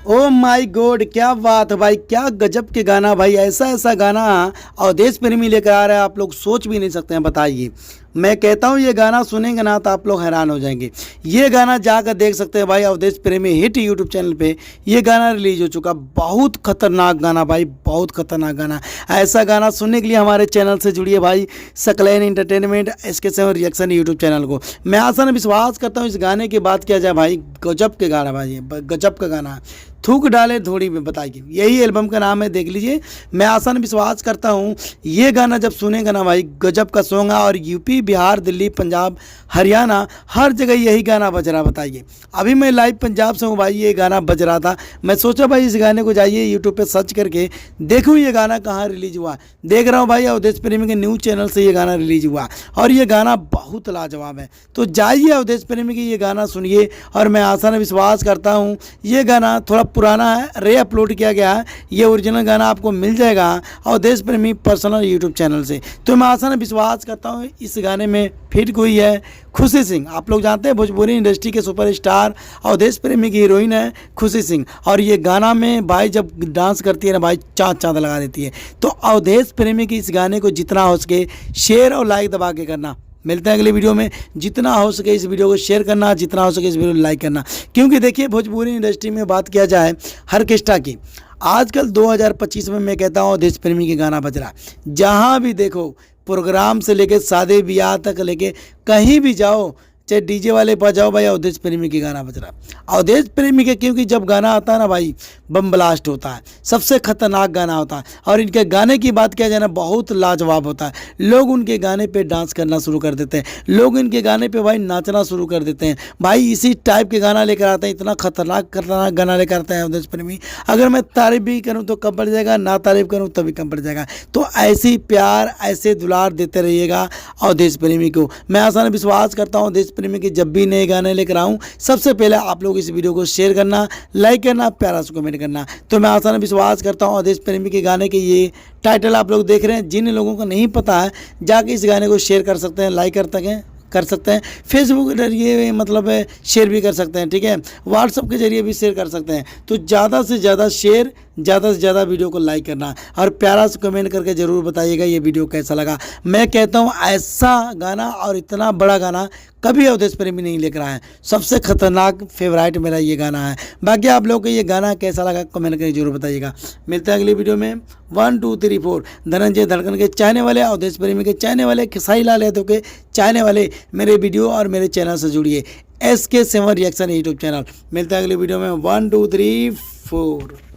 Oh my God, क्या बात है भाई, क्या गजब के गाना भाई। ऐसा ऐसा गाना अवधेश प्रेमी लेकर आ रहा है, आप लोग सोच भी नहीं सकते हैं। बताइए, मैं कहता हूँ ये गाना सुनेंगे ना तो आप लोग हैरान हो जाएंगे। ये गाना जाकर देख सकते हैं भाई, अवधेश प्रेमी हिट यूट्यूब चैनल पे ये गाना रिलीज हो चुका। बहुत खतरनाक गाना भाई, बहुत खतरनाक गाना। ऐसा गाना सुनने के लिए हमारे चैनल से जुड़िए भाई, Saqlain entertainment SK7 reaction YouTube channel को। मैं आसान विश्वास करता हूँ इस गाने की बात किया जाए भाई, गजब के गाना भाई, ये गजब का गाना है। थूक डाले धूड़ी में, बताइए, यही एल्बम का नाम है, देख लीजिए। मैं आसान विश्वास करता हूँ ये गाना जब सुनेगा ना भाई, गजब का सॉन्ग है। और यूपी, बिहार, दिल्ली, पंजाब, हरियाणा, हर जगह यही गाना बज रहा। बताइए, अभी मैं लाइव पंजाब से हूँ भाई, ये गाना बज रहा था। मैं सोचा भाई इस गाने को जाइए यूट्यूब पे सर्च करके देखूँ ये गाना कहाँ रिलीज हुआ। देख रहा हूँ भाई, अवधेश प्रेमी के न्यूज़ चैनल से ये गाना रिलीज हुआ और ये गाना बहुत लाजवाब है। तो जाइए अवधेश प्रेमी की ये गाना सुनिए। और मैं आसान विश्वास करता हूँ ये गाना थोड़ा पुराना है, रे अपलोड किया गया है। ये ओरिजिनल गाना आपको मिल जाएगा अवधेश प्रेमी पर्सनल यूट्यूब चैनल से। तो मैं आसान विश्वास करता हूँ इस गाने में फिट हुई है खुशी सिंह। आप लोग जानते हैं भोजपुरी इंडस्ट्री के सुपरस्टार अवधेश प्रेमी की हीरोइन है खुशी सिंह। और ये गाना में भाई जब डांस करती है ना भाई, चाँद चाँद लगा देती है। तो अवधेश प्रेमी की इस गाने को जितना हो सके शेयर और लाइक दबा के करना। मिलते हैं अगले वीडियो में। जितना हो सके इस वीडियो को शेयर करना, जितना हो सके इस वीडियो को लाइक करना। क्योंकि देखिए, भोजपुरी इंडस्ट्री में बात किया जाए ऑर्केस्ट्रा की, आजकल 2025 में मैं कहता हूँ अवधेश प्रेमी के गाना बज रहा। जहाँ भी देखो, प्रोग्राम से लेके शादी ब्याह तक लेके कहीं भी जाओ, चाहे डीजे वाले पर जाओ भाई, अवधेश प्रेमी के गाना बज रहा। अवधेश प्रेमी के, क्योंकि जब गाना आता है ना भाई, बम ब्लास्ट होता है, सबसे खतरनाक गाना होता है। और इनके गाने की बात किया जाए ना, बहुत लाजवाब होता है। लोग उनके गाने पे डांस करना शुरू कर देते हैं, लोग इनके गाने पे भाई नाचना शुरू कर देते हैं भाई। इसी टाइप के गाना लेकर आते हैं, इतना खतरनाक खतरनाक गाना लेकर आते हैं अवधेश प्रेमी। अगर मैं तारीफ भी करूँ तो कम पड़ जाएगा, ना तारीफ करूँ तभी कम पड़ जाएगा। तो ऐसी प्यार, ऐसे दुलार देते रहिएगा अवधेश प्रेमी को। मैं आसान विश्वास करता हूँ अवधेश प्रेमी के जब भी नए गाने लेकर आऊँ, सबसे पहले आप लोग इस वीडियो को शेयर करना, लाइक करना, प्यारा सा कमेंट करना। तो मैं आसान विश्वास करता हूँ अवधेश प्रेमी के गाने के ये टाइटल आप लोग देख रहे हैं। जिन लोगों को नहीं पता है, जाके इस गाने को शेयर कर सकते हैं, लाइक कर सकते हैं। फेसबुक के जरिए मतलब शेयर भी कर सकते हैं, ठीक है। व्हाट्सअप के जरिए भी शेयर कर सकते हैं। तो ज़्यादा से ज़्यादा शेयर, ज़्यादा से ज़्यादा वीडियो को लाइक करना और प्यारा से कमेंट करके ज़रूर बताइएगा ये वीडियो कैसा लगा। मैं कहता हूँ ऐसा गाना और इतना बड़ा गाना कभी अवधेश प्रेमी नहीं लेकर आए हैं। सबसे खतरनाक फेवरेट मेरा ये गाना है। बाकी आप लोग को ये गाना कैसा लगा कमेंट करके जरूर बताइएगा। मिलते हैं अगली वीडियो में। 1 2 3 4 धनंजय धड़कन के चाहने वाले, अवधेश प्रेमी के चाहने वाले, खेसारी लाल यादव के चाहने वाले, मेरे वीडियो और मेरे चैनल से जुड़िए, SK7 रिएक्शन यूट्यूब चैनल। मिलते हैं अगली वीडियो में। 1 2 3 4।